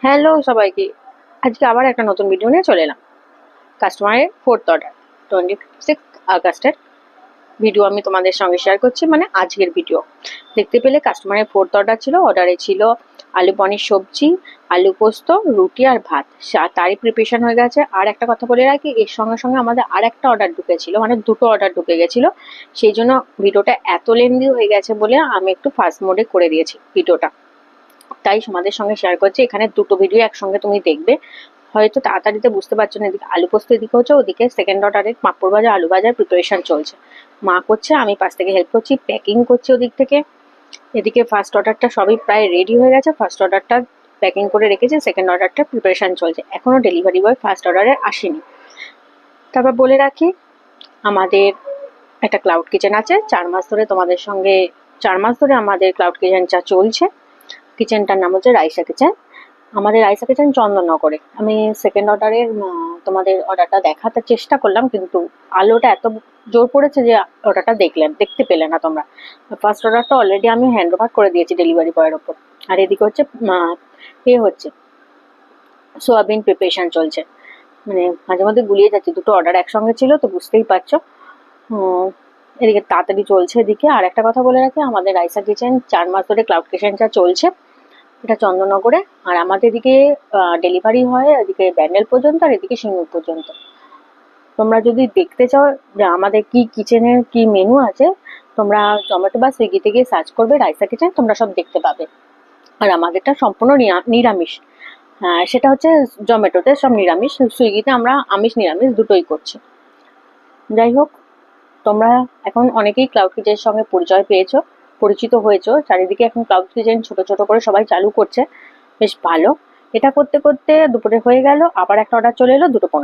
Hello সবাইকে, আজকে আবার একটা নতুন ভিডিও নিয়ে চলে এলাম। কাস্টমারের ফোর্থ অর্ডার 26 আগস্টের ভিডিও আমি তোমাদের সঙ্গে শেয়ার করছি, মানে আজকের ভিডিও। দেখতে পেলে কাস্টমারের ফোর্থ অর্ডার ছিল। অর্ডারে ছিল আলু পনির সবজি, আলু পোস্ত, রুটি আর ভাত। তারই প্রিপারেশন হয়ে গেছে। আর একটা কথা বলে রাখি, এর সঙ্গে সঙ্গে আমাদের আর একটা অর্ডার ঢুকেছিল, মানে দুটো অর্ডার ঢুকে গেছিলো। সেই জন্য ভিডিওটা এত লেন্দি হয়ে গেছে বলে আমি একটু ফাস্ট মোডে করে দিয়েছি ভিডিওটা। তাই তোমাদের সঙ্গে শেয়ার করছি। এখানে দুটো ভিডিও একসঙ্গে তুমি দেখবে, হয়তো তাড়াতাড়িতে বুঝতে পারছো না। এদিকে আলু পোস্ত এদিকে হচ্ছে, ওদিকে সেকেন্ড অর্ডারের পাঁপড় ভাজা আলু ভাজার প্রিপারেশন চলছে। মা করছে, আমি পাশ থেকে হেল্প করছি, প্যাকিং করছি ওদিক থেকে। এদিকে ফার্স্ট অর্ডারটা সবই প্রায় রেডি হয়ে গেছে। ফার্স্ট অর্ডারটা প্যাকিং করে রেখেছি, সেকেন্ড অর্ডারটা প্রিপারেশন চলছে। এখনো ডেলিভারি বয় ফার্স্ট অর্ডারে আসেনি। তারপর বলে রাখি, আমাদের একটা ক্লাউড কিচেন আছে। 4 মাস ধরে তোমাদের সঙ্গে 4 মাস ধরে আমাদের ক্লাউড কিচেনটা চলছে। কিচেনটার নাম হচ্ছে রাইসা কিচেন। আমাদের রাইসা কিচেন চন্দননগরে। আমি সেকেন্ড অর্ডারের তোমাদের অর্ডারটা দেখাতে চেষ্টা করলাম, কিন্তু আলোটা এত জোর পড়েছে যে অর্ডারটা দেখতে পেলে না তোমরা। ফার্স্ট অর্ডারটা অলরেডি আমি হ্যান্ড ওভার করে দিয়েছি ডেলিভারি বয়ের ওপর। আর এদিকে হচ্ছে হচ্ছে সোয়াবিন প্রিপারেশন চলছে। মানে মাঝে মধ্যে গুলিয়ে যাচ্ছে, দুটো অর্ডার একসঙ্গে ছিল তো বুঝতেই পারছো। এদিকে তাড়াতাড়ি চলছে। এদিকে আর একটা কথা বলে রাখি, আমাদের রাইসা কিচেন 4 মাস ধরে ক্লাউড কিচেনটা চলছে। এটা চন্দননগরে। আর আমাদের এদিকে ডেলিভারি হয় এদিকে ব্যান্ডেল পর্যন্ত, আর এদিকে সিঙ্গুর পর্যন্ত। তোমরা যদি দেখতে চাও যে আমাদের কি কিচেনের কি মেনু আছে, তোমরা জোম্যাটো বা সুইগিতে গিয়ে সার্চ করবে রাইসা কিচেন, তোমরা সব দেখতে পাবে। আর আমাদেরটা সম্পূর্ণ নিরামিষ। সেটা হচ্ছে জোম্যাটোতে সব নিরামিষ, সুইগিতে আমরা আমিষ নিরামিষ দুটোই করছি। যাই হোক, তোমরা এখন অনেকেই ক্লাউড কিচেনের সঙ্গে পরিচিত হয়েছো। চারিদিকে এখন ক্লাউড কিচেন ছোট ছোট করে সবাই চালু করছে, বেশ ভালো। এটা করতে করতে দুপুরে হয়ে গেল, আবার একটা অর্ডার চলে এলো 2:15।